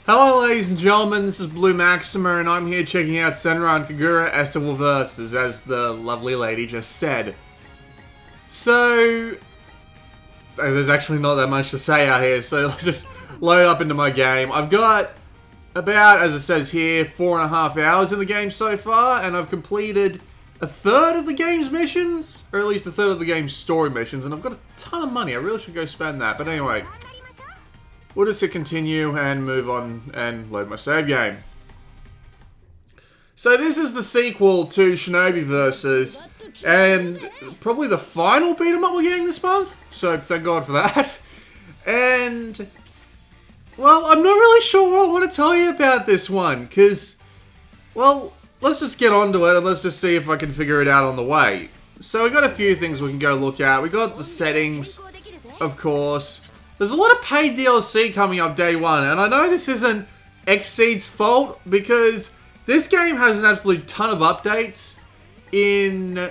Hello ladies and gentlemen, this is Blue Maxima and I'm here checking out Senran Kagura Estival Versus, as the lovely lady just said. So, there's actually not that much to say out here, so let's just load up into my game. I've got about, as it says here, 4.5 hours in the game so far, and I've completed a third of the game's missions, or at least a third of the game's story missions, and I've got a ton of money. I really should go spend that, but anyway. We'll just hit continue and move on and load my save game. So this is the sequel to Shinobi Versus, and probably the final beat 'em up we're getting this month, so thank God for that. And, well, I'm not really sure what I want to tell you about this one, because, well, let's just get onto it and let's just see if I can figure it out on the way. So we got a few things we can go look at. We got the settings, of course. There's a lot of paid DLC coming up day one, and I know this isn't Xseed's fault, because this game has an absolute ton of updates in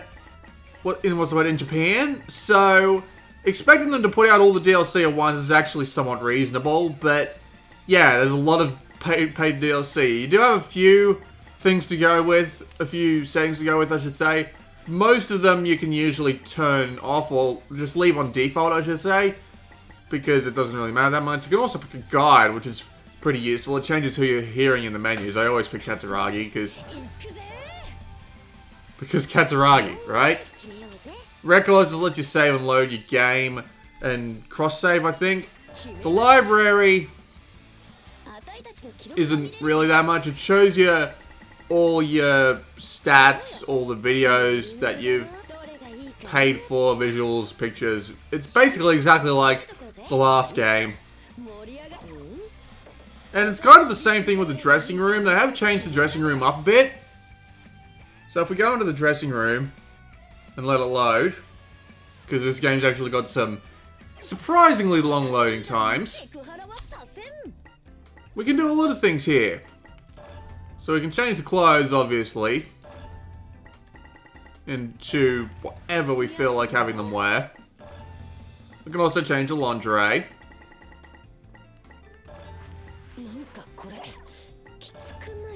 Japan, so expecting them to put out all the DLC at once is actually somewhat reasonable, but yeah, there's a lot of paid DLC. You do have a few things to go with, a few settings to go with, I should say. Most of them you can usually turn off, or just leave on default, I should say, because it doesn't really matter that much. You can also pick a guide, which is pretty useful. It changes who you're hearing in the menus. I always pick Katsuragi, because Katsuragi, right? Records just lets you save and load your game, and cross-save, I think. The library isn't really that much. It shows you all your stats, all the videos that you've paid for, visuals, pictures. It's basically exactly like the last game. And it's kind of the same thing with the dressing room. They have changed the dressing room up a bit. So if we go into the dressing room and let it load, because this game's actually got some surprisingly long loading times, we can do a lot of things here. So we can change the clothes, obviously, into whatever we feel like having them wear. We can also change the lingerie.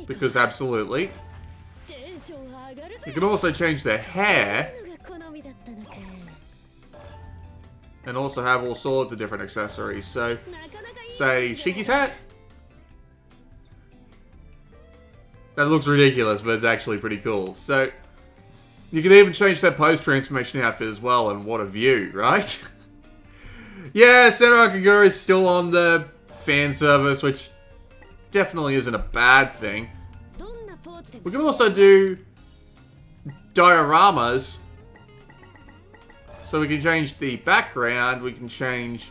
Because absolutely. You can also change their hair. And also have all sorts of different accessories. So, say Shiki's hat. That looks ridiculous, but it's actually pretty cool. So, you can even change their post-transformation outfit as well, and what a view, right? Yeah, Senran Kagura is still on the fan service, which definitely isn't a bad thing. We can also do dioramas. So we can change the background, we can change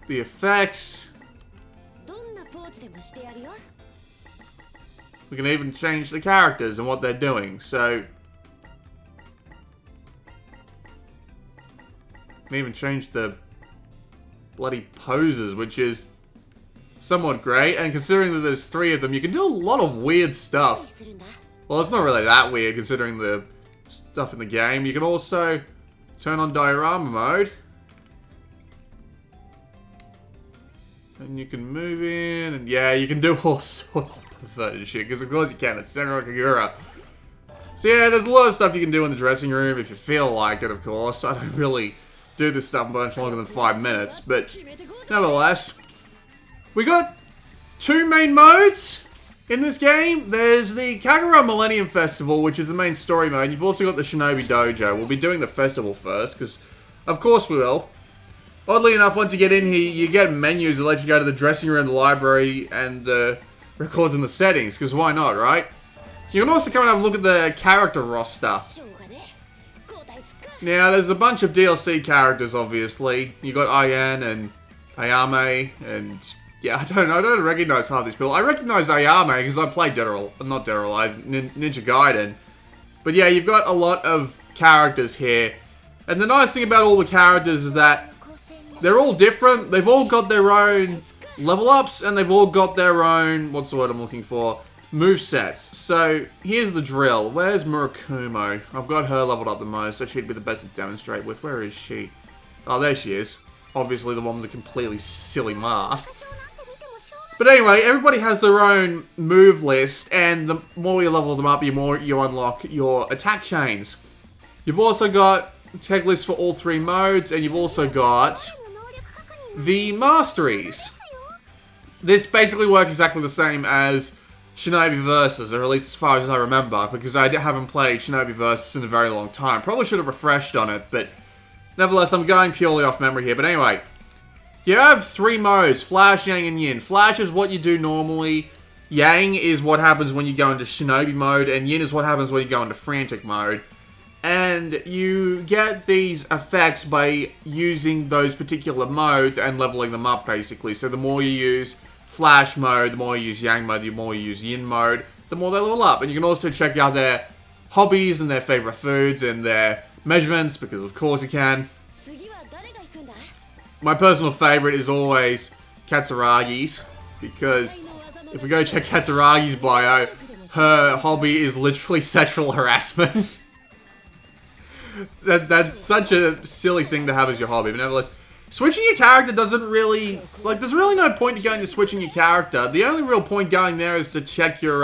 the effects. We can even change the characters and what they're doing, so can even change the bloody poses, which is somewhat great. And considering that there's 3 of them, you can do a lot of weird stuff. Well, it's not really that weird considering the stuff in the game. You can also turn on diorama mode. And you can move in, and yeah, you can do all sorts of perverted shit, because of course you can, it's Senran Kagura. So yeah, there's a lot of stuff you can do in the dressing room if you feel like it, of course. I don't really do this stuff much longer than 5 minutes, but nevertheless, we got 2 main modes in this game. There's the Kagura Millennium Festival, which is the main story mode. You've also got the Shinobi Dojo. We'll be doing the festival first, because of course we will. Oddly enough, once you get in here, you get menus that let you go to the dressing room, the library, and the records and the settings, because why not, right? You can also come and have a look at the character roster. Now, there's a bunch of DLC characters, obviously. You got Ayan and Ayame, and yeah, I don't recognize half these people. I recognize Ayame because I played Ninja Gaiden. But yeah, you've got a lot of characters here. And the nice thing about all the characters is that they're all different. They've all got their own level ups, and they've all got their own, what's the word I'm looking for? Movesets. So, here's the drill. Where's Murakumo? I've got her leveled up the most, so she'd be the best to demonstrate with. Where is she? Oh, there she is. obviously the one with the completely silly mask. But anyway, everybody has their own move list, and the more you level them up, the more you unlock your attack chains. You've also got tech lists for all 3 modes, and you've also got the masteries. This basically works exactly the same as Shinobi Versus, or at least as far as I remember, because I haven't played Shinobi Versus in a very long time. Probably should have refreshed on it, but nevertheless, I'm going purely off memory here. But anyway, you have 3 modes, Flash, Yang, and Yin. Flash is what you do normally, Yang is what happens when you go into Shinobi mode, and Yin is what happens when you go into Frantic mode. And you get these effects by using those particular modes and leveling them up, basically. So the more you use Flash mode, the more you use Yang mode, the more you use Yin mode, the more they level up. And you can also check out their hobbies and their favorite foods and their measurements, because of course you can. My personal favorite is always Katsuragi's, because if we go check Katsuragi's bio, her hobby is literally sexual harassment. That's such a silly thing to have as your hobby, but nevertheless, switching your character doesn't really, like, there's really no point to going to switching your character. The only real point going there is to check your,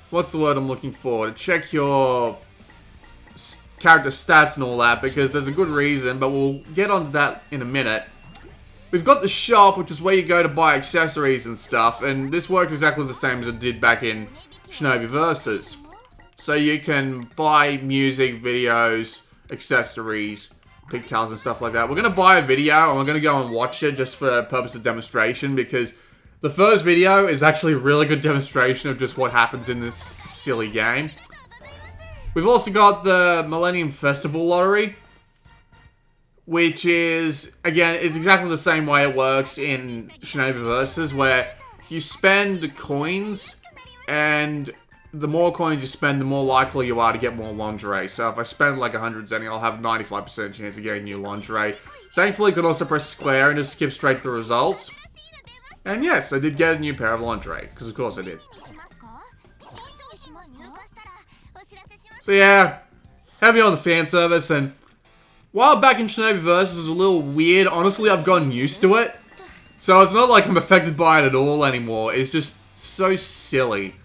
what's the word I'm looking for? To check your character stats and all that, because there's a good reason, but we'll get onto that in a minute. We've got the shop, which is where you go to buy accessories and stuff, and this works exactly the same as it did back in Shinobi Versus. So you can buy music, videos, accessories, pigtails and stuff like that. We're going to buy a video, and we're going to go and watch it just for the purpose of demonstration, because the first video is actually a really good demonstration of just what happens in this silly game. We've also got the Millennium Festival Lottery, which is, again, is exactly the same way it works in Shinobi Versus, where you spend coins, and the more coins you spend, the more likely you are to get more lingerie. So if I spend like 100 zenny, I'll have a 95% chance of getting new lingerie. Thankfully, you can also press square and just skip straight to the results. And yes, I did get a new pair of lingerie, because of course I did. So yeah, heavy on the fan service, and while back in Shinobi Versus was a little weird, honestly I've gotten used to it. So it's not like I'm affected by it at all anymore, it's just so silly.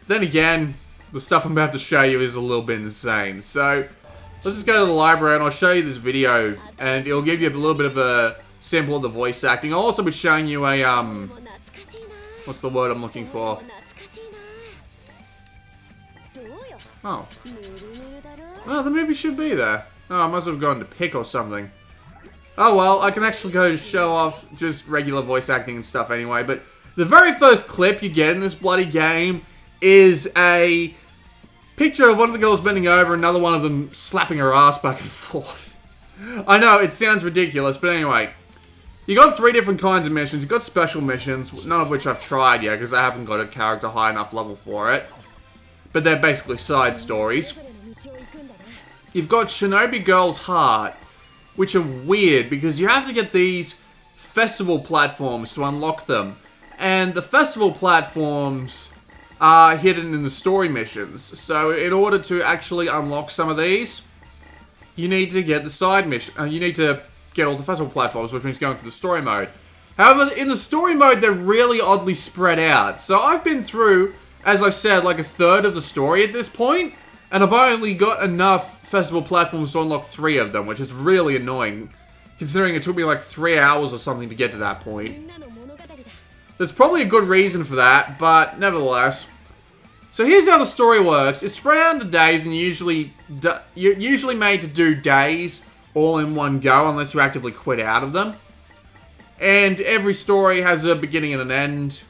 Then again, the stuff I'm about to show you is a little bit insane. So, let's just go to the library and I'll show you this video. And it'll give you a little bit of a sample of the voice acting. I'll also be showing you a, what's the word I'm looking for? Oh. Oh, the movie should be there. Oh, I must have gone to pick or something. Oh well, I can actually go show off just regular voice acting and stuff anyway. But the very first clip you get in this bloody game is a picture of one of the girls bending over, another one of them slapping her ass back and forth. I know, it sounds ridiculous, but anyway. You got 3 different kinds of missions. You've got special missions, none of which I've tried yet, because I haven't got a character high enough level for it. But they're basically side stories. You've got Shinobi Girl's Heart, which are weird, because you have to get these festival platforms to unlock them. And the festival platforms are hidden in the story missions. So in order to actually unlock some of these, you need to get the side mission. You need to get all the festival platforms, which means going through the story mode. However, in the story mode, they're really oddly spread out. So I've been through, as I said, like a third of the story at this point, and I've only got enough festival platforms to unlock 3 of them, which is really annoying, considering it took me like 3 hours or something to get to that point. There's probably a good reason for that, but nevertheless. So here's how the story works. It's spread out into days, and you're usually made to do days all in one go, unless you actively quit out of them. And every story has a beginning and an end.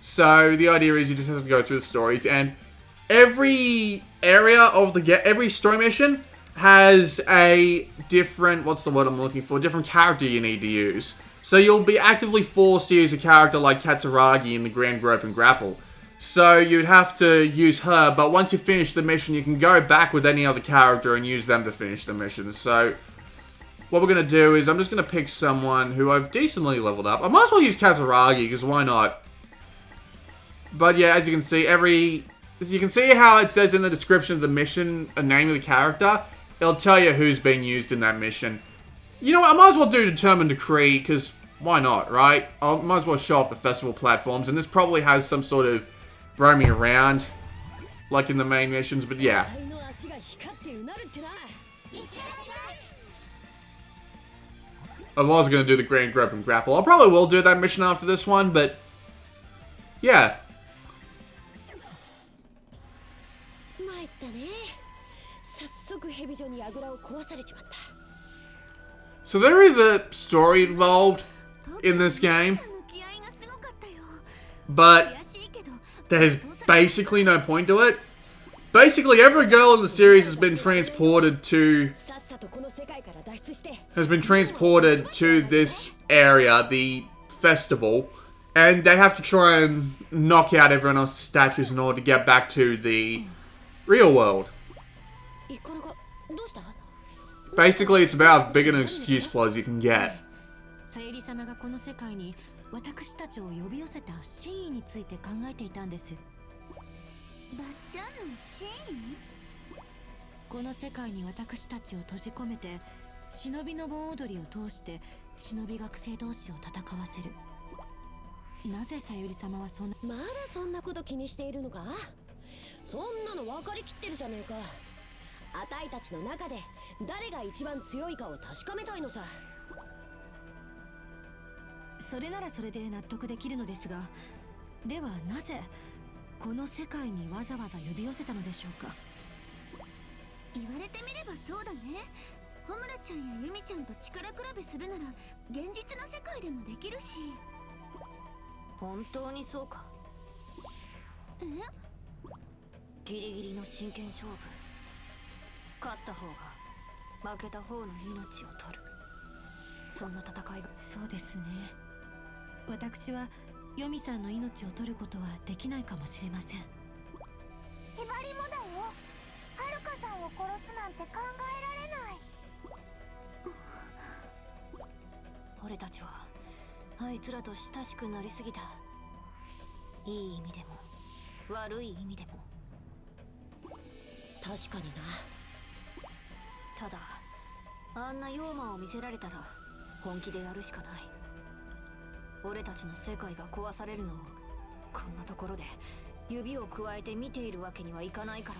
So the idea is you just have to go through the stories, and every area of every story mission has a different, what's the word I'm looking for, different character you need to use. So you'll be actively forced to use a character like Katsuragi in the Grand Grope and Grapple. So you'd have to use her, but once you finish the mission, you can go back with any other character and use them to finish the mission. So what we're going to do is I'm just going to pick someone who I've decently leveled up. I might as well use Katsuragi, because why not? But yeah, as you can see, you can see how it says in the description of the mission, a name of the character. It'll tell you who's being used in that mission. You know what, I might as well do Determined Decree, because why not, right? I might as well show off the festival platforms, and this probably has some sort of roaming around, like in the main missions, but yeah. I was going to do the Grand Grip and Grapple. I probably will do that mission after this one, but yeah. So there is a story involved in this game, but there's basically no point to it. Basically, every girl in the series has been transported to this area, the festival, and they have to try and knock out everyone else's statues in order to get back to the real world. Basically, it's about as big an excuse plot as you can get. 私たちを呼び寄せた真意について考えていたんです。ばっちゃんの真意？この世界に私たちを閉じ込めて、忍びの盆踊りを通して忍び学生同士を戦わせる。なぜさゆり様はそんな？まだそんなこと気にしているのか？そんなの分かりきってるじゃねえか。あたいたちの中で誰が一番強いかを確かめたいのさ。それならそれで納得できるのですが、ではなぜこの世界にわざわざ呼び寄せたのでしょうか。言われてみればそうだね。ホムラちゃんやユミちゃんと力比べするなら現実の世界でもできるし。本当にそうか。え？ギリギリの真剣勝負。勝った方が負けた方の命を取る。そんな戦いが。そうですね。私はヨミさんの命を取ることはできないかもしれません。ひばりもだよ。はるかさんを殺すなんて考えられない。俺たちはあいつらと親しくなりすぎた。いい意味でも悪い意味でも。確かにな。ただあんな妖魔を見せられたら本気でやるしかない。俺たちの世界が壊されるのをこんなところで指を加えて見ているわけにはいかないか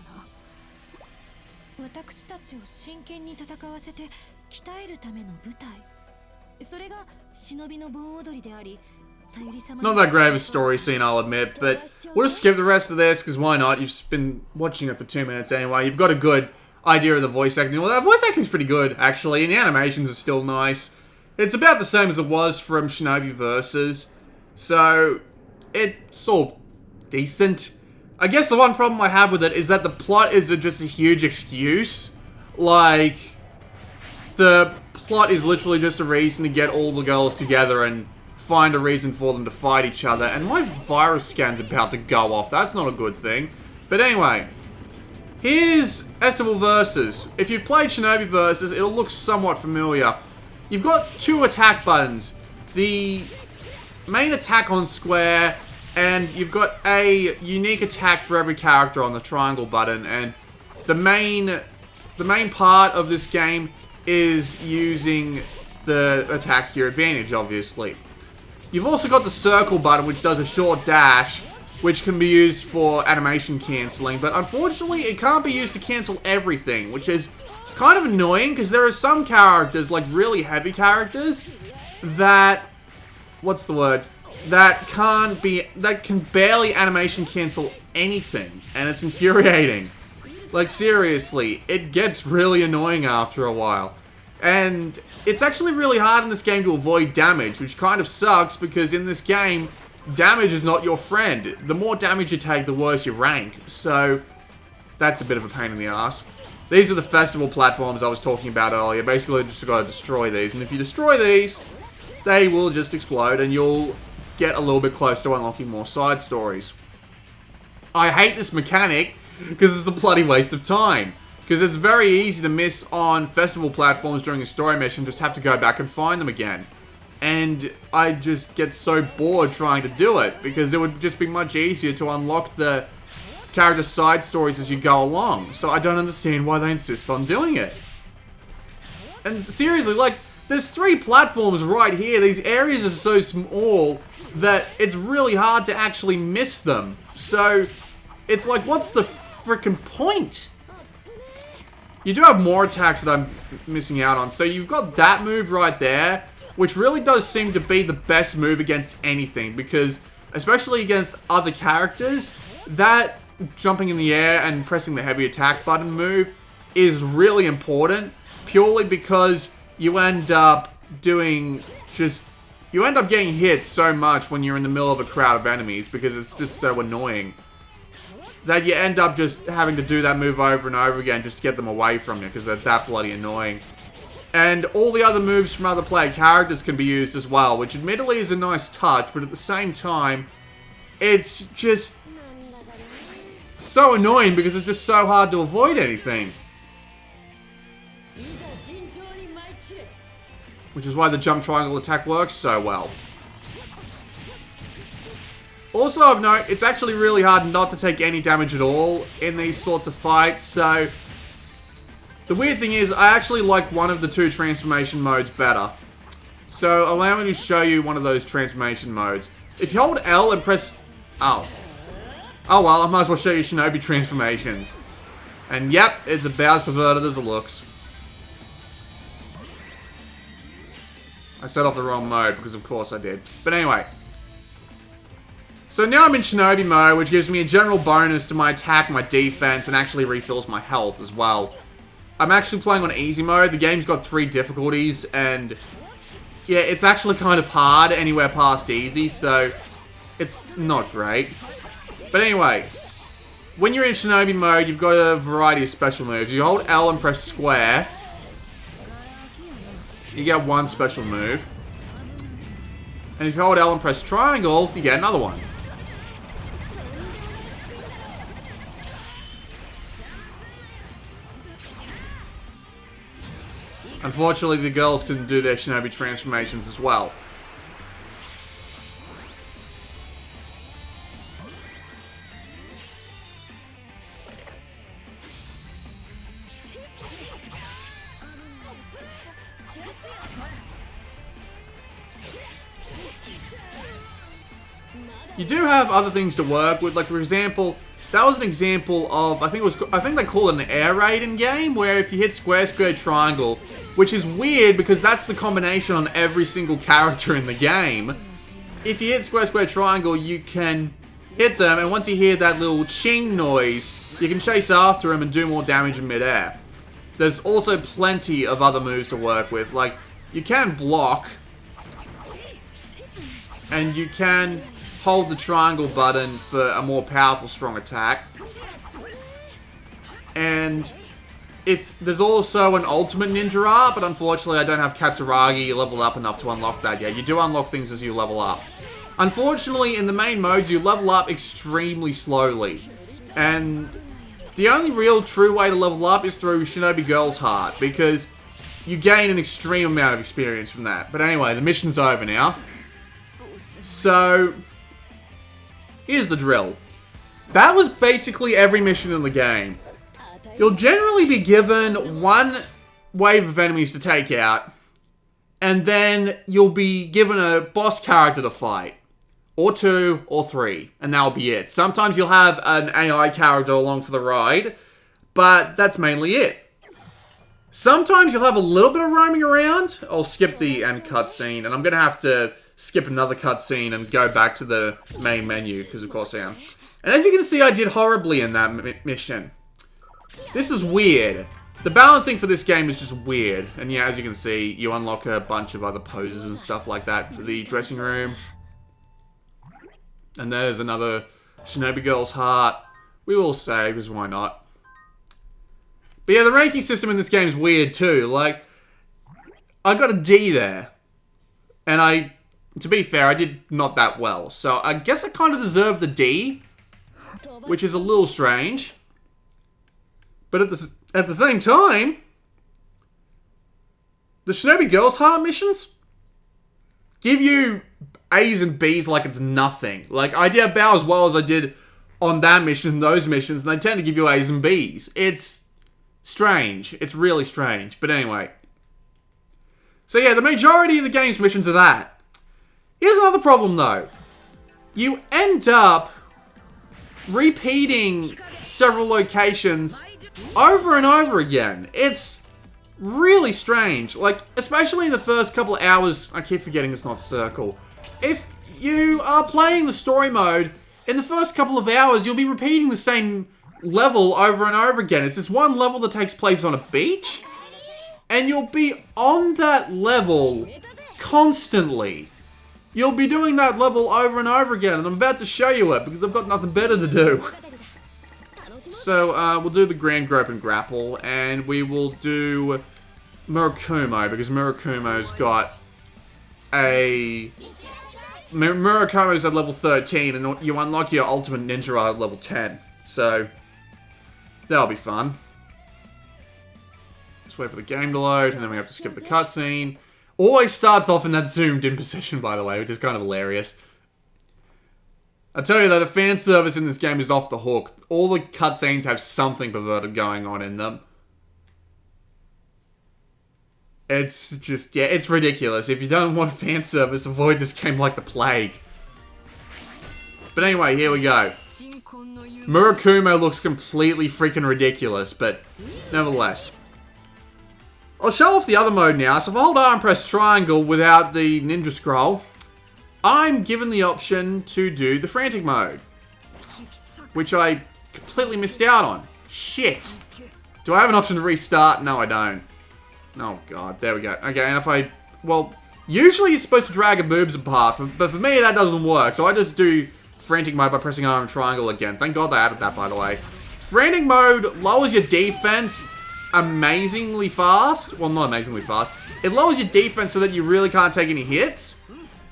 らな。私たちを真剣に戦わせて鍛えるための舞台。それが忍びの盆踊りであり、さゆり様。Not that great of a story scene, I'll admit, but we'll just skip the rest of this because why not? You've been watching it for 2 minutes anyway. You've got a good idea of the voice acting. Well, that voice acting's pretty good actually, and the animations are still nice. It's about the same as it was from Shinobi Versus, so it's all decent. I guess the one problem I have with it is that the plot is just a huge excuse. Like, the plot is literally just a reason to get all the girls together and find a reason for them to fight each other, and my virus scan's about to go off. That's not a good thing. But anyway, here's Estival Versus. If you've played Shinobi Versus, it'll look somewhat familiar. You've got 2 attack buttons. The main attack on square, and you've got a unique attack for every character on the triangle button. And the main part of this game is using the attacks to your advantage, obviously. You've also got the circle button, which does a short dash, which can be used for animation cancelling, but unfortunately it can't be used to cancel everything, which is kind of annoying, because there are some characters, like really heavy characters, that, what's the word, that can barely animation cancel anything, and it's infuriating. Like, seriously, it gets really annoying after a while. And it's actually really hard in this game to avoid damage, which kind of sucks, because in this game, damage is not your friend. The more damage you take, the worse your rank, so that's a bit of a pain in the ass. These are the festival platforms I was talking about earlier. Basically, you just gotta destroy these. And if you destroy these, they will just explode and you'll get a little bit close to unlocking more side stories. I hate this mechanic because it's a bloody waste of time. Because it's very easy to miss on festival platforms during a story mission, just have to go back and find them again. And I just get so bored trying to do it, because it would just be much easier to unlock the character side stories as you go along. So I don't understand why they insist on doing it. And seriously, like, there's 3 platforms right here. These areas are so small that it's really hard to actually miss them. So, it's like, what's the frickin' point? You do have more attacks that I'm missing out on. So you've got that move right there, which really does seem to be the best move against anything, because, especially against other characters, that jumping in the air and pressing the heavy attack button move is really important, purely because you end up doing you end up getting hit so much when you're in the middle of a crowd of enemies, because it's just so annoying that you end up just having to do that move over and over again just to get them away from you, because they're that bloody annoying. And all the other moves from other player characters can be used as well, which admittedly is a nice touch, but at the same time, it's just so annoying because it's just so hard to avoid anything. Which is why the jump triangle attack works so well. Also of note, it's actually really hard not to take any damage at all in these sorts of fights, so the weird thing is, I actually like one of the 2 transformation modes better. So allow me to show you one of those transformation modes. If you hold L and press... Oh well, I might as well show you Shinobi transformations. And yep, it's about as perverted as it looks. I set off the wrong mode, because of course I did. But anyway. So now I'm in Shinobi mode, which gives me a general bonus to my attack, my defense, and actually refills my health as well. I'm actually playing on easy mode. The game's got 3 difficulties, and yeah, it's actually kind of hard anywhere past easy, so it's not great. But anyway, when you're in Shinobi mode, you've got a variety of special moves. You hold L and press square, you get one special move. And if you hold L and press triangle, you get another one. Unfortunately, the girls can do their Shinobi transformations as well. You do have other things to work with, like for example, that was an example of, I think they call it an air raid in game, where if you hit square, square, triangle, which is weird because that's the combination on every single character in the game. If you hit square, square, triangle, you can hit them, and once you hear that little ching noise, you can chase after them and do more damage in midair. There's also plenty of other moves to work with, like, you can block, and you can hold the triangle button for a more powerful, strong attack. And if there's also an ultimate ninja art, but unfortunately I don't have Katsuragi leveled up enough to unlock that yet. You do unlock things as you level up. Unfortunately, in the main modes, you level up extremely slowly. And the only real true way to level up is through Shinobi Girl's Heart, because you gain an extreme amount of experience from that. But anyway, the mission's over now. So here's the drill. That was basically every mission in the game. You'll generally be given one wave of enemies to take out, and then you'll be given a boss character to fight. Or 2, or 3, and that'll be it. Sometimes you'll have an AI character along for the ride, but that's mainly it. Sometimes you'll have a little bit of roaming around. I'll skip the end cutscene, and I'm going to have to skip another cutscene and go back to the main menu, because of course I am. And as you can see, I did horribly in that mission. This is weird. The balancing for this game is just weird. And yeah, as you can see, you unlock a bunch of other poses and stuff like that for the dressing room. And there's another Shinobi Girl's Heart. We will save, because why not? But yeah, the ranking system in this game is weird too. Like, I got a D there. And to be fair, I did not that well. So I guess I kind of deserve the D, which is a little strange. But at the same time, the Shinobi Girl's Heart missions give you A's and B's like it's nothing. Like, I did about as well as I did on that mission, those missions, and they tend to give you A's and B's. It's strange. It's really strange. But anyway. So yeah, the majority of the game's missions are that. Here's another problem though. You end up repeating several locations over and over again. It's really strange. Like, especially in the first couple of hours, I keep forgetting it's not circle. If you are playing the story mode, in the first couple of hours, you'll be repeating the same level over and over again. It's this one level that takes place on a beach, and you'll be on that level constantly. You'll be doing that level over and over again, and I'm about to show you it, because I've got nothing better to do. So, we'll do the Grand Grope and Grapple, and we will do Murakumo, because Murakumo's got a... Murakumo's at level 13, and you unlock your Ultimate Ninja Art at level 10. So, that'll be fun. Just wait for the game to load, and then we have to skip the cutscene. Always starts off in that zoomed in position, by the way, which is kind of hilarious. I tell you though, the fan service in this game is off the hook. All the cutscenes have something perverted going on in them. It's just, yeah, it's ridiculous. If you don't want fan service, avoid this game like the plague. But anyway, here we go. Murakumo looks completely freaking ridiculous, but nevertheless. I'll show off the other mode now. So if I hold R and press triangle without the ninja scroll, I'm given the option to do the Frantic mode, which I completely missed out on. Shit. Do I have an option to restart? No, I don't. Oh god, there we go. Okay, and if I... Well, usually you're supposed to drag your boobs apart, but for me that doesn't work, so I just do Frantic mode by pressing R and triangle again. Thank god they added that, by the way. Frantic mode lowers your defense amazingly fast. Well, not amazingly fast. It lowers your defense so that you really can't take any hits,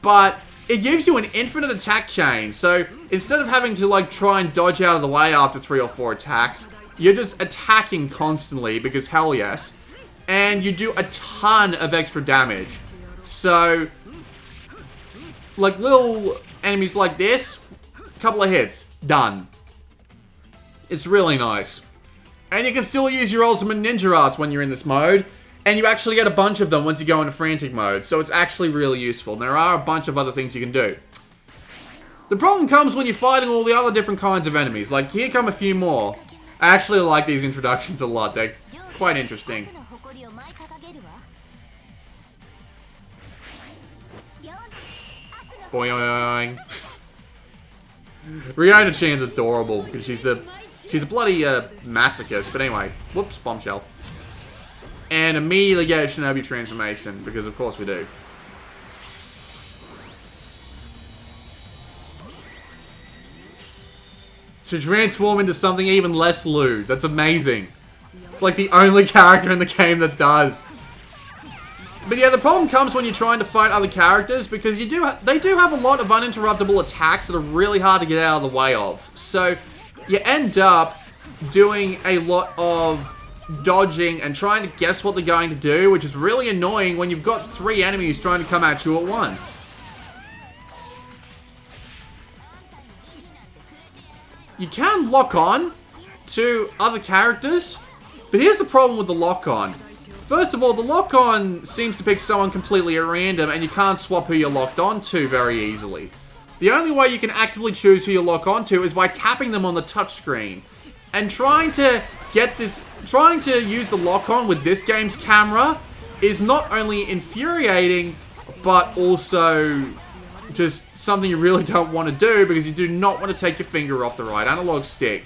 but it gives you an infinite attack chain. So instead of having to like try and dodge out of the way after 3 or 4 attacks, you're just attacking constantly because hell yes. And you do a ton of extra damage. So, like little enemies like this, couple of hits, done. It's really nice. And you can still use your ultimate ninja arts when you're in this mode. And you actually get a bunch of them once you go into Frantic mode. So it's actually really useful. And there are a bunch of other things you can do. The problem comes when you're fighting all the other different kinds of enemies. Like, here come a few more. I actually like these introductions a lot. They're quite interesting. Boing. Ryona-chan's adorable because she's a bloody masochist. But anyway, whoops, bombshell. And immediately get a Shinobi transformation because of course we do. To transform into something even less lewd. That's amazing. It's like the only character in the game that does. But yeah, the problem comes when you're trying to fight other characters because they do have a lot of uninterruptible attacks that are really hard to get out of the way of. So you end up doing a lot of dodging and trying to guess what they're going to do, which is really annoying when you've got 3 enemies trying to come at you at once. You can lock on to other characters, but here's the problem with the lock-on. First of all, the lock-on seems to pick someone completely at random, and you can't swap who you're locked on to very easily. The only way you can actively choose who you lock on to is by tapping them on the touchscreen. And trying to use the lock-on with this game's camera is not only infuriating, but also just something you really don't want to do because you do not want to take your finger off the right analog stick.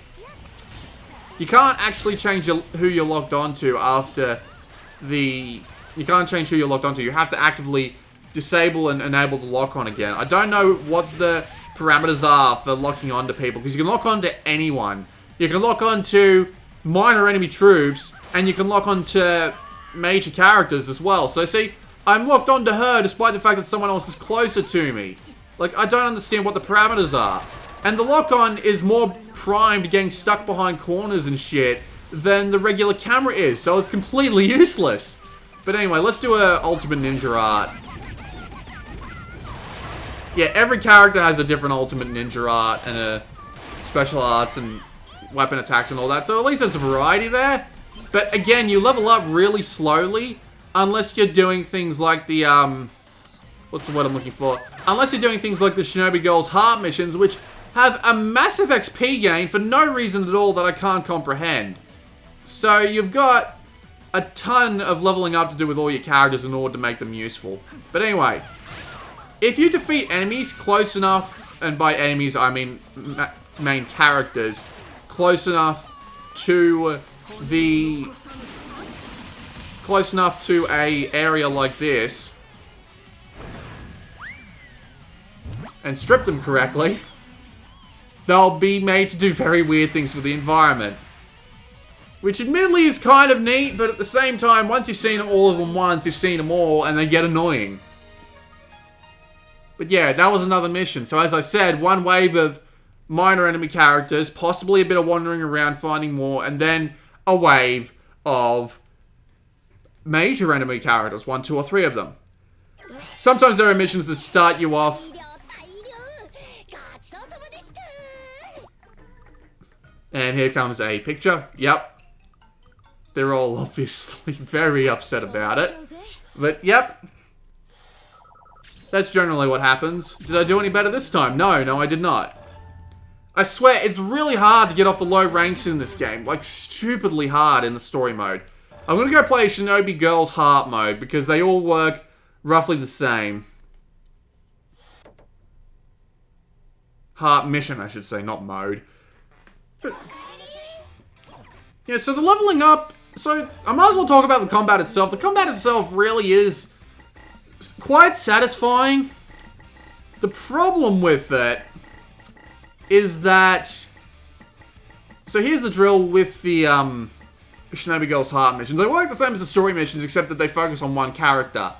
You can't actually change who you're locked onto after you can't change who you're locked onto. You have to actively disable and enable the lock-on again. I don't know what the parameters are for locking onto people because you can lock onto anyone. You can lock onto minor enemy troops and you can lock onto major characters as well. So see, I'm locked onto her despite the fact that someone else is closer to me. Like, I don't understand what the parameters are. And the lock-on is more primed getting stuck behind corners and shit than the regular camera is, so it's completely useless. But anyway, let's do a Ultimate Ninja Art. Yeah, every character has a different Ultimate Ninja Art and a special arts and weapon attacks and all that, so at least there's a variety there. But again, you level up really slowly unless you're doing things like the, what's the word I'm looking for? Unless you're doing things like the Shinobi Girls Heart missions, which have a massive XP gain for no reason at all that I can't comprehend. So you've got a ton of leveling up to do with all your characters in order to make them useful. But anyway, if you defeat enemies close enough, and by enemies I mean main characters, close enough to a area like this, and strip them correctly, they'll be made to do very weird things for the environment. Which admittedly is kind of neat, but at the same time, once you've seen all of them once, you've seen them all, and they get annoying. But yeah, that was another mission. So as I said, one wave of minor enemy characters, possibly a bit of wandering around finding more, and then a wave of major enemy characters, 1, 2, or 3 of them. Sometimes there are missions that start you off. And here comes a picture. Yep. They're all obviously very upset about it. But yep. That's generally what happens. Did I do any better this time? No, I did not. I swear, it's really hard to get off the low ranks in this game. Like, stupidly hard in the story mode. I'm gonna go play Shinobi Girls Heart mode, because they all work roughly the same. Heart mission, I should say, not mode. But yeah, so the leveling up... So, I might as well talk about the combat itself. The combat itself really is quite satisfying. The problem with it is that... So here's the drill with the Shinobi Girls Heart missions. They work the same as the story missions, except that they focus on one character.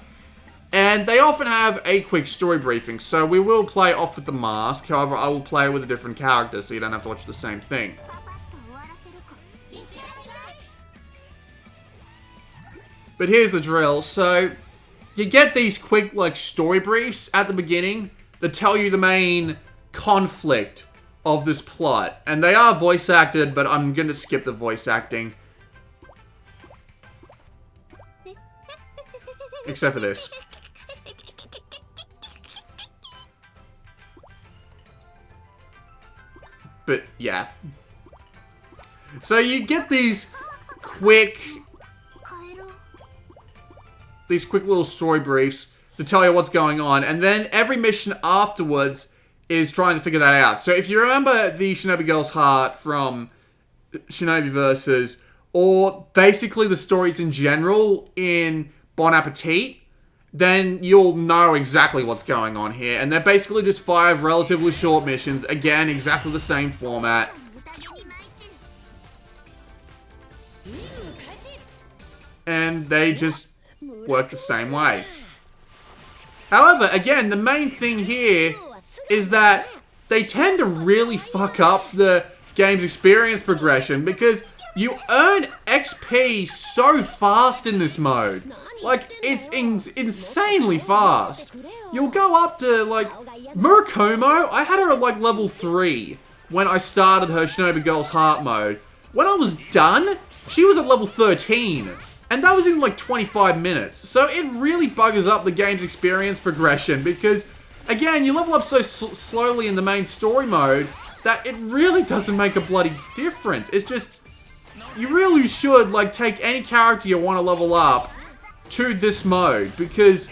And they often have a quick story briefing. So we will play off with the mask. However, I will play with a different character, so you don't have to watch the same thing. But here's the drill. So, you get these quick, like, story briefs at the beginning that tell you the main conflict of this plot. And they are voice acted, but I'm gonna skip the voice acting. Except for this. But, yeah. So you get these quick little story briefs to tell you what's going on, and then every mission afterwards is trying to figure that out. So if you remember the Shinobi Girls Heart from Shinobi Versus, or basically the stories in general in Bon Appetit, then you'll know exactly what's going on here. And they're basically just 5 relatively short missions, again, exactly the same format. And they just work the same way. However, again, the main thing here is that they tend to really fuck up the game's experience progression, because you earn XP so fast in this mode. Like, it's insanely fast. You'll go up to, like, Murakumo, I had her at, like, level 3 when I started her Shinobi Girls Heart mode. When I was done, she was at level 13. And that was in like 25 minutes. So it really buggers up the game's experience progression, because, again, you level up so slowly in the main story mode that it really doesn't make a bloody difference. It's just, you really should, like, take any character you want to level up to this mode, because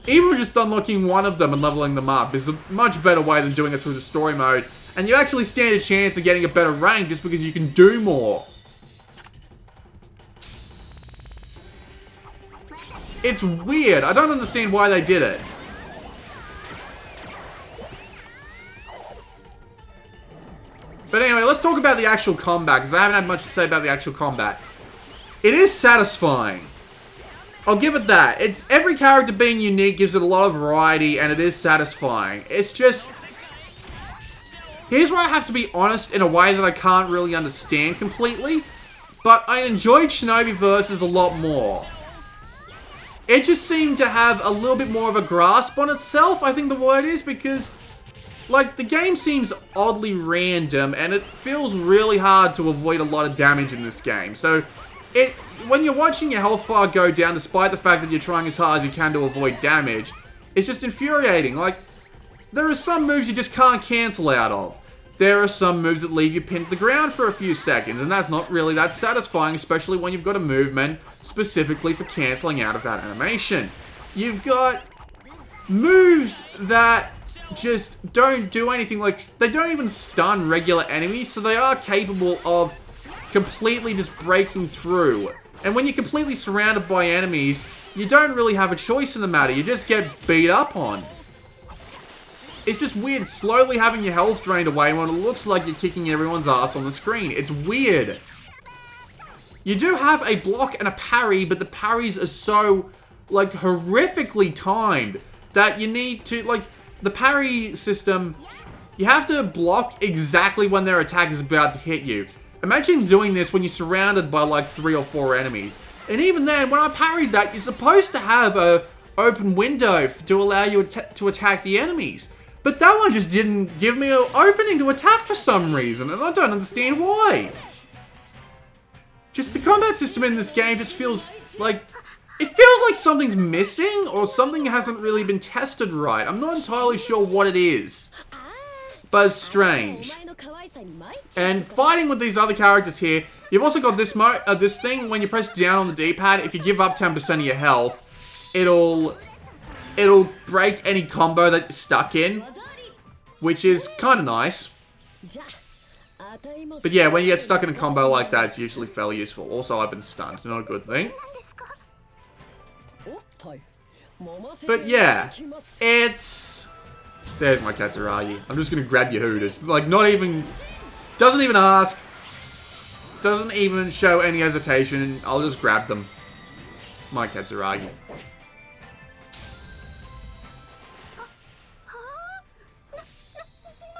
even just unlocking one of them and leveling them up is a much better way than doing it through the story mode. And you actually stand a chance of getting a better rank just because you can do more. It's weird. I don't understand why they did it. But anyway, let's talk about the actual combat, because I haven't had much to say about the actual combat. It is satisfying. I'll give it that. It's every character being unique gives it a lot of variety, and it is satisfying. It's just... Here's where I have to be honest in a way that I can't really understand completely, but I enjoyed Shinobi Versus a lot more. It just seemed to have a little bit more of a grasp on itself, I think the word is, because, like, the game seems oddly random, and it feels really hard to avoid a lot of damage in this game. So, when you're watching your health bar go down, despite the fact that you're trying as hard as you can to avoid damage, it's just infuriating. Like, there are some moves you just can't cancel out of. There are some moves that leave you pinned to the ground for a few seconds, and that's not really that satisfying, especially when you've got a movement specifically for canceling out of that animation. You've got moves that just don't do anything, like, they don't even stun regular enemies, so they are capable of completely just breaking through. And when you're completely surrounded by enemies, you don't really have a choice in the matter, you just get beat up on. It's just weird, slowly having your health drained away when it looks like you're kicking everyone's ass on the screen. It's weird. You do have a block and a parry, but the parries are so, like, horrifically timed that you need to, like, the parry system, you have to block exactly when their attack is about to hit you. Imagine doing this when you're surrounded by, like, 3 or 4 enemies. And even then, when I parried that, you're supposed to have a open window to allow you to attack the enemies. But that one just didn't give me an opening to attack for some reason, and I don't understand why. Just the combat system in this game just feels like... It feels like something's missing, or something hasn't really been tested right. I'm not entirely sure what it is. But it's strange. And fighting with these other characters here, you've also got this this thing, when you press down on the D-pad, if you give up 10% of your health, it'll break any combo that you're stuck in. Which is kind of nice. But yeah, when you get stuck in a combo like that, it's usually fairly useful. Also, I've been stunned. Not a good thing. But yeah, it's... There's my Katsuragi. I'm just going to grab your hooters. Like, not even... Doesn't even ask. Doesn't even show any hesitation. I'll just grab them. My Katsuragi.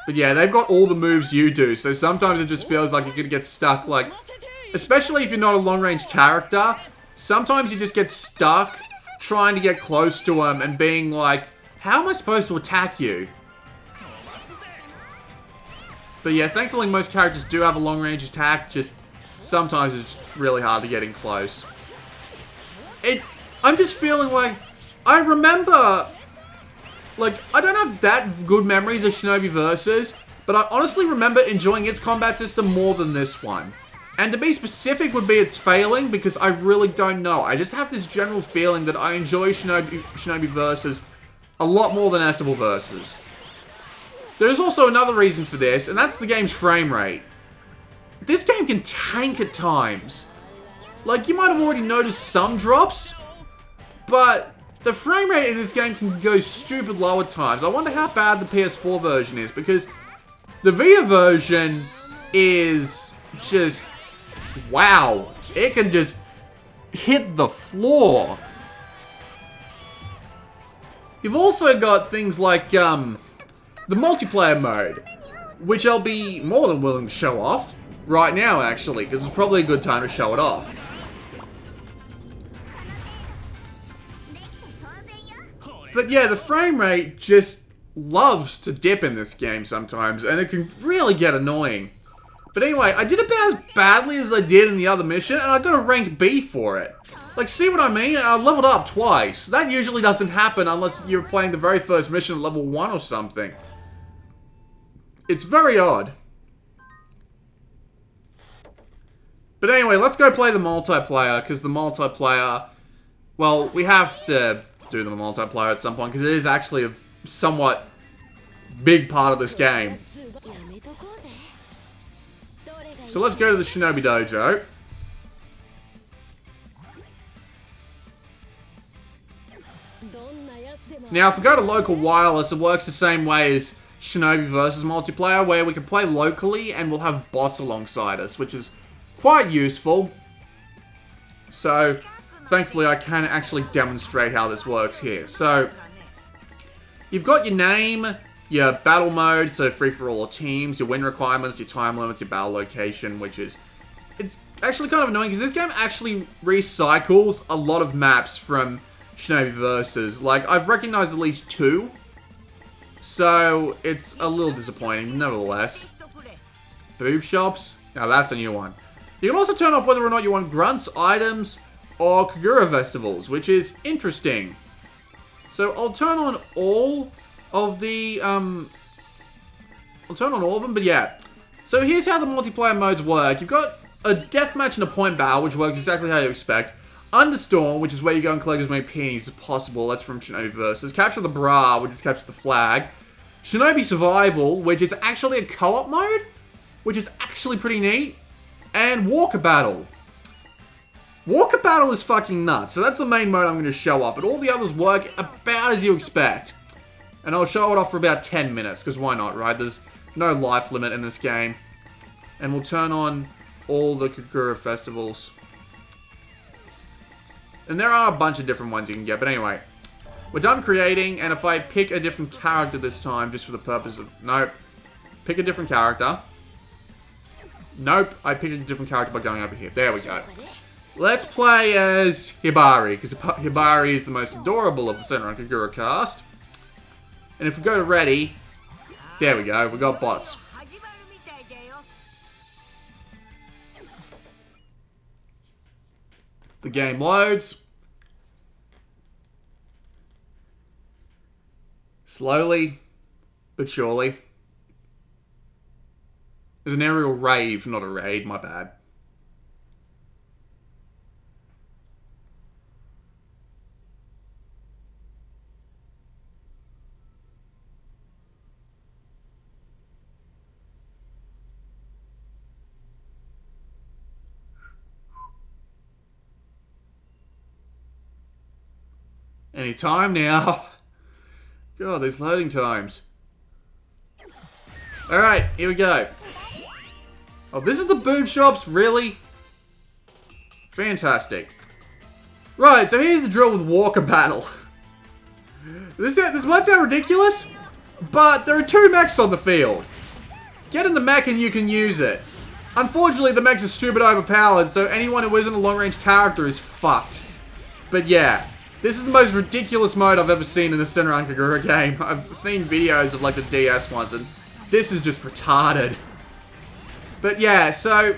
But yeah, they've got all the moves you do, so sometimes it just feels like you could get stuck, like... Especially if you're not a long-range character, sometimes you just get stuck trying to get close to them and being like, how am I supposed to attack you? But yeah, thankfully most characters do have a long-range attack, just sometimes it's just really hard to get in close. I'm just feeling like, I remember... Like, I don't have that good memories of Shinobi Versus, but I honestly remember enjoying its combat system more than this one. And to be specific would be its failing, because I really don't know. I just have this general feeling that I enjoy Shinobi Versus a lot more than Estival Versus. There's also another reason for this, and that's the game's frame rate. This game can tank at times. Like, you might have already noticed some drops, but... The frame rate in this game can go stupid low at times. I wonder how bad the PS4 version is, because the Vita version is just... Wow. It can just hit the floor. You've also got things like the multiplayer mode, which I'll be more than willing to show off right now, actually, because it's probably a good time to show it off. But yeah, the frame rate just loves to dip in this game sometimes, and it can really get annoying. But anyway, I did about as badly as I did in the other mission, and I got a rank B for it. Like, see what I mean? I leveled up twice. That usually doesn't happen unless you're playing the very first mission at level 1 or something. It's very odd. But anyway, let's go play the multiplayer, because the multiplayer... Well, we have to... do the multiplayer at some point, because it is actually a somewhat big part of this game. So let's go to the Shinobi Dojo. Now, if we go to local wireless, it works the same way as Shinobi versus multiplayer, where we can play locally and we'll have bots alongside us, which is quite useful. So... Thankfully, I can actually demonstrate how this works here. So, you've got your name, your battle mode, so free-for-all or teams, your win requirements, your time limits, your battle location, which is... It's actually kind of annoying, because this game actually recycles a lot of maps from Shinobi Versus. Like, I've recognized at least 2, so it's a little disappointing, nevertheless. Boob shops? Now, that's a new one. You can also turn off whether or not you want grunts, items, or Kagura festivals, which is interesting. So I'll turn on all of the, I'll turn on all of them, but yeah. So here's how the multiplayer modes work. You've got a deathmatch and a point battle, which works exactly how you expect. Understorm, which is where you go and collect as many pennies as possible. That's from Shinobi Versus. Capture the Bra, which is capture the flag. Shinobi Survival, which is actually a co-op mode, which is actually pretty neat. And Walker Battle. Walker Battle is fucking nuts. So that's the main mode I'm going to show up. But all the others work about as you expect. And I'll show it off for about 10 minutes, because why not, right? There's no life limit in this game. And we'll turn on all the Kagura festivals. And there are a bunch of different ones you can get, but anyway. We're done creating, and if I pick a different character this time, just for the purpose of... Nope. Pick a different character. Nope. I picked a different character by going over here. There we go. Let's play as Hibari, because Hibari is the most adorable of the Senran Kagura cast. And if we go to ready... There we go. We got bots. The game loads. Slowly, but surely. There's an aerial rave, not a raid, my bad. Any time now. God, these loading times. Alright, here we go. Oh, this is the boob shops? Really? Fantastic. Right, so here's the drill with Walker Battle. This might sound ridiculous, but there are 2 mechs on the field. Get in the mech and you can use it. Unfortunately, the mechs are stupid overpowered, so anyone who isn't a long-range character is fucked. But yeah. This is the most ridiculous mode I've ever seen in the Senran Kagura game. I've seen videos of like the DS ones and this is just retarded. But yeah, so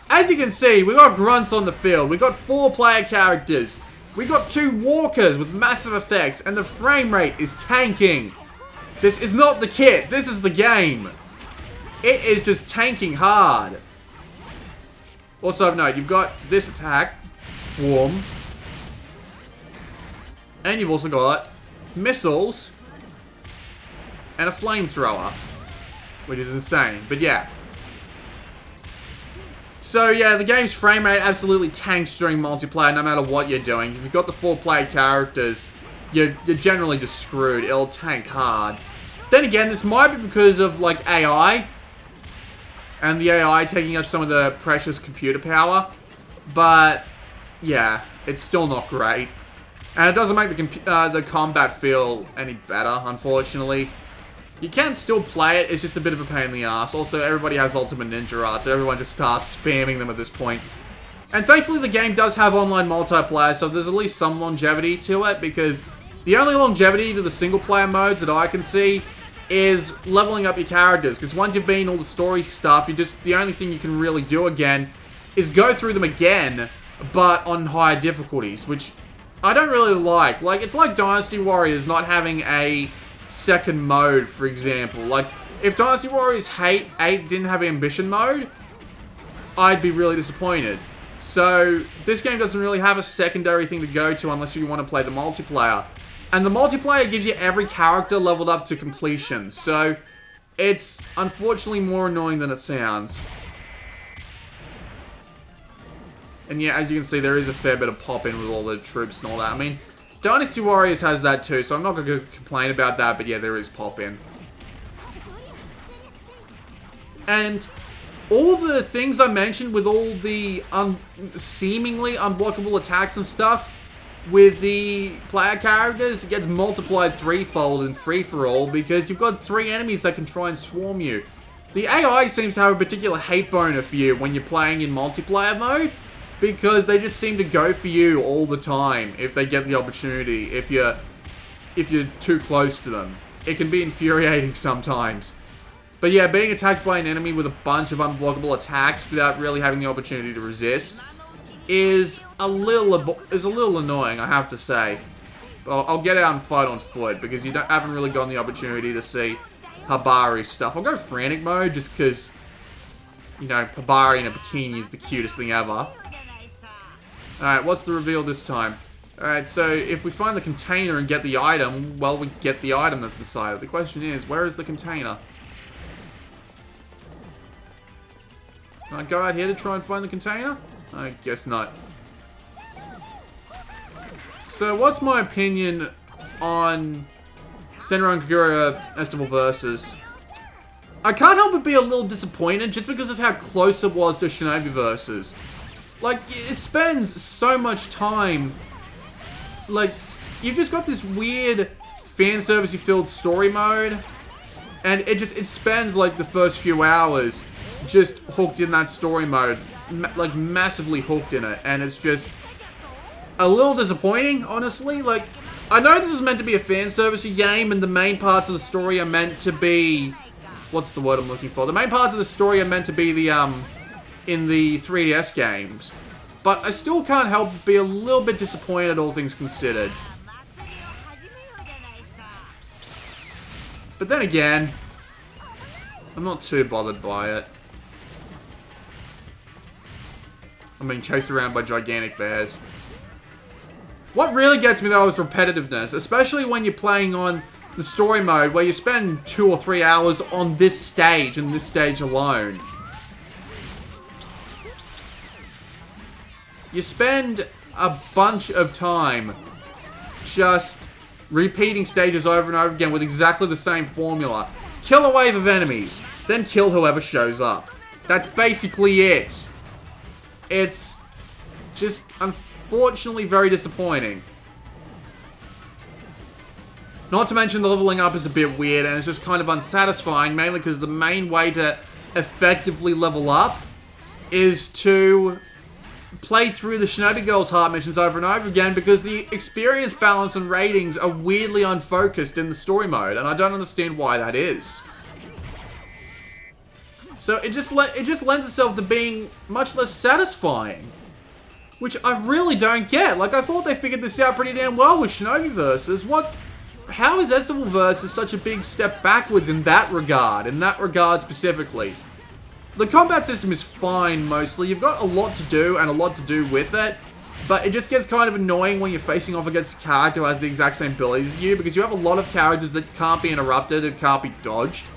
as you can see, we got grunts on the field. We got 4 player characters. We got 2 walkers with massive effects and the frame rate is tanking. This is not the kit. This is the game. It is just tanking hard. Also of note, you've got this attack, Swarm. And you've also got missiles and a flamethrower, which is insane. But yeah. So yeah, the game's frame rate absolutely tanks during multiplayer no matter what you're doing. If you've got the 4 player characters, you're generally just screwed. It'll tank hard. Then again, this might be because of like AI. And the AI taking up some of the precious computer power. But yeah, it's still not great. And it doesn't make the combat feel any better, unfortunately. You can still play it, it's just a bit of a pain in the ass. Also, everybody has Ultimate Ninja Art, so everyone just starts spamming them at this point. And thankfully, the game does have online multiplayer, so there's at least some longevity to it, because the only longevity to the single-player modes that I can see is leveling up your characters. Because once you've beaten all the story stuff, the only thing you can really do again is go through them again, but on higher difficulties, which I don't really like. Like, it's like Dynasty Warriors not having a second mode, for example. Like, if Dynasty Warriors 8 didn't have ambition mode, I'd be really disappointed. So, this game doesn't really have a secondary thing to go to unless you want to play the multiplayer. And the multiplayer gives you every character leveled up to completion. So, it's unfortunately more annoying than it sounds. And yeah, as you can see, there is a fair bit of pop-in with all the troops and all that. I mean, Dynasty Warriors has that too, so I'm not going to complain about that, but yeah, there is pop-in. And all the things I mentioned with all the seemingly unblockable attacks and stuff, with the player characters, it gets multiplied threefold in free-for-all because you've got 3 enemies that can try and swarm you. The AI seems to have a particular hate boner for you when you're playing in multiplayer mode, because they just seem to go for you all the time if they get the opportunity, if you're too close to them. It can be infuriating sometimes. But yeah, being attacked by an enemy with a bunch of unblockable attacks without really having the opportunity to resist is a little annoying, I have to say. I'll get out and fight on foot because you haven't really gotten the opportunity to see Habari's stuff. I'll go Frantic mode just because, you know, Habari in a bikini is the cutest thing ever. Alright, what's the reveal this time? Alright, so if we find the container and get the item, well, we get the item that's inside it. The question is, where is the container? Can I go out here to try and find the container? I guess not. So, what's my opinion on Senran Kagura Estival Versus? I can't help but be a little disappointed just because of how close it was to Shinobi Versus. Like, it spends so much time. Like, you've just got this weird fan service-y filled story mode, and it spends like the first few hours just hooked in that story mode, like massively hooked in it, and it's just a little disappointing, honestly. Like, I know this is meant to be a fan servicey game, and the main parts of the story are meant to be, what's the word I'm looking for? The main parts of the story are meant to be the in the 3DS games, but I still can't help but be a little bit disappointed, all things considered. But then again, I'm not too bothered by it. I'm being chased around by gigantic bears. What really gets me though is repetitiveness, especially when you're playing on the story mode where you spend 2 or 3 hours on this stage and this stage alone. You spend a bunch of time just repeating stages over and over again with exactly the same formula. Kill a wave of enemies, then kill whoever shows up. That's basically it. It's just unfortunately very disappointing. Not to mention the leveling up is a bit weird and it's just kind of unsatisfying, mainly because the main way to effectively level up is to play through the Shinobi Girls heart missions over and over again, because the experience balance and ratings are weirdly unfocused in the story mode, and I don't understand why that is. So it just lends itself to being much less satisfying, which I really don't get. Like, I thought they figured this out pretty damn well with Shinobi Versus. How is Estival Versus such a big step backwards in that regard specifically? The combat system is fine, mostly. You've got a lot to do and a lot to do with it, but it just gets kind of annoying when you're facing off against a character who has the exact same abilities as you, because you have a lot of characters that can't be interrupted and can't be dodged,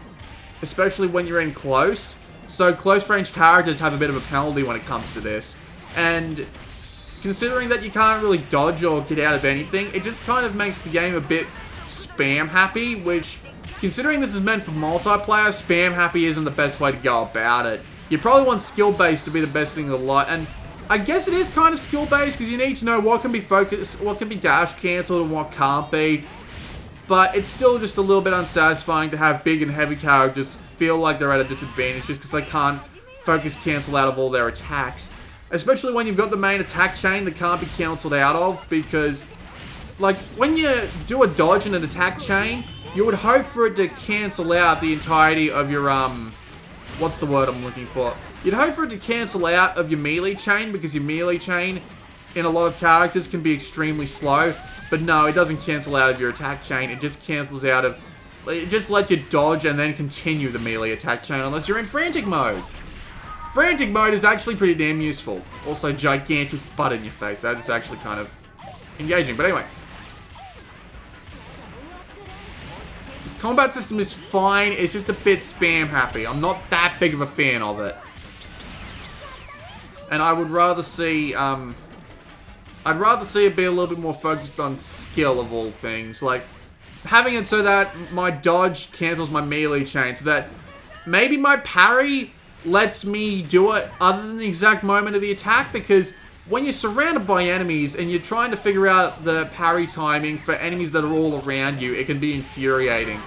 especially when you're in close. So close range characters have a bit of a penalty when it comes to this, and considering that you can't really dodge or get out of anything, it just kind of makes the game a bit spam happy, which, considering this is meant for multiplayer, spam happy isn't the best way to go about it. You probably want skill based to be the best thing in the lot, and I guess it is kind of skill based because you need to know what can be focused, what can be dash cancelled, and what can't be. But it's still just a little bit unsatisfying to have big and heavy characters feel like they're at a disadvantage just because they can't focus cancel out of all their attacks. Especially when you've got the main attack chain that can't be cancelled out of, because, like, when you do a dodge in an attack chain, you would hope for it to cancel out the entirety of your, what's the word I'm looking for? You'd hope for it to cancel out of your melee chain, because your melee chain in a lot of characters can be extremely slow. But no, it doesn't cancel out of your attack chain, it just cancels out of... It just lets you dodge and then continue the melee attack chain unless you're in Frantic mode. Frantic mode is actually pretty damn useful. Also, gigantic butt in your face. That is actually kind of engaging. But anyway. The combat system is fine, it's just a bit spam happy. I'm not that big of a fan of it. And I would rather see, I'd rather see it be a little bit more focused on skill of all things. Like, having it so that my dodge cancels my melee chain, so that maybe my parry lets me do it other than the exact moment of the attack, because when you're surrounded by enemies and you're trying to figure out the parry timing for enemies that are all around you, it can be infuriating.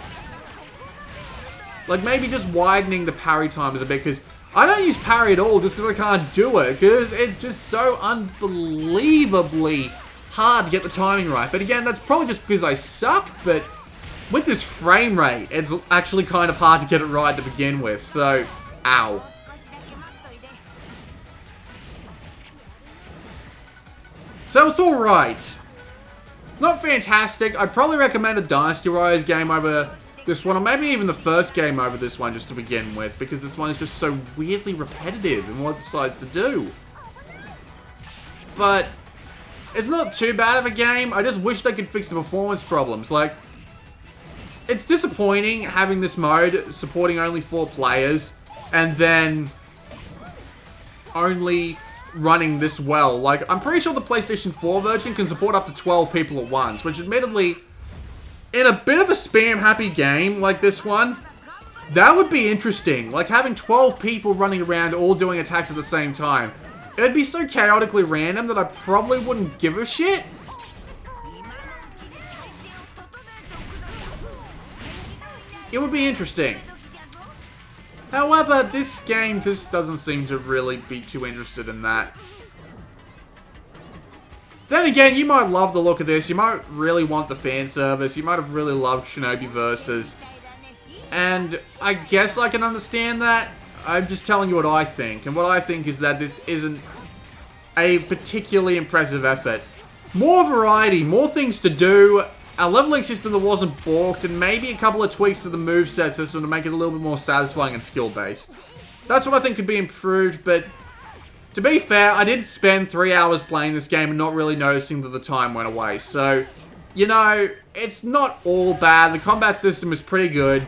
Like, maybe just widening the parry timers a bit, because I don't use parry at all just because I can't do it, because it's just so unbelievably hard to get the timing right. But again, that's probably just because I suck, but with this frame rate, it's actually kind of hard to get it right to begin with, so, ow. So it's alright. Not fantastic. I'd probably recommend a Dynasty Warriors game over this one, or maybe even the first game over this one just to begin with, because this one is just so weirdly repetitive in what it decides to do. But it's not too bad of a game. I just wish they could fix the performance problems. Like, it's disappointing having this mode supporting only 4 players and then only running this well. Like, I'm pretty sure the PlayStation 4 version can support up to 12 people at once, which admittedly, in a bit of a spam-happy game like this one, that would be interesting. Like, having 12 people running around all doing attacks at the same time. It would be so chaotically random that I probably wouldn't give a shit. It would be interesting. However, this game just doesn't seem to really be too interested in that. Then again, you might love the look of this. You might really want the fan service. You might have really loved Shinobi Versus. And I guess I can understand that. I'm just telling you what I think. And what I think is that this isn't a particularly impressive effort. More variety, more things to do, a leveling system that wasn't balked, and maybe a couple of tweaks to the moveset system to make it a little bit more satisfying and skill-based. That's what I think could be improved, but to be fair, I did spend 3 hours playing this game and not really noticing that the time went away. So, you know, it's not all bad. The combat system is pretty good,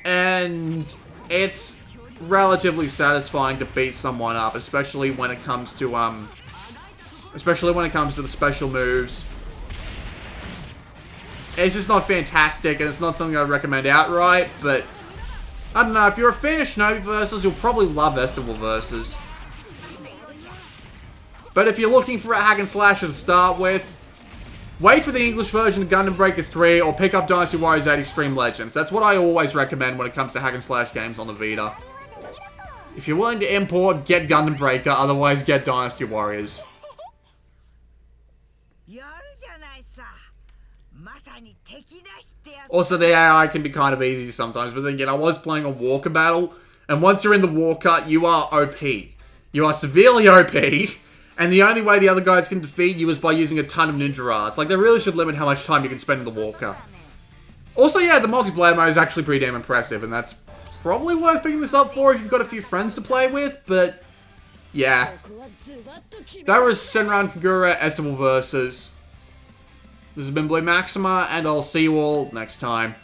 and it's relatively satisfying to beat someone up, especially when it comes to the special moves. It's just not fantastic, and it's not something I'd recommend outright, but I don't know, if you're a fan of Shinobi Versus, you'll probably love Estival Versus. But if you're looking for a hack and slash to start with, wait for the English version of Gundam Breaker 3, or pick up Dynasty Warriors 8 Extreme Legends. That's what I always recommend when it comes to hack and slash games on the Vita. If you're willing to import, get Gundam Breaker, otherwise get Dynasty Warriors. Also, the AI can be kind of easy sometimes, but then again, I was playing a Walker battle, and once you're in the Walker, you are OP. You are severely OP, and the only way the other guys can defeat you is by using a ton of ninja arts. Like, they really should limit how much time you can spend in the Walker. Also, yeah, the multiplayer mode is actually pretty damn impressive, and that's probably worth picking this up for if you've got a few friends to play with, but yeah. That was Senran Kagura Estival Versus. This has been Blue Maxima, and I'll see you all next time.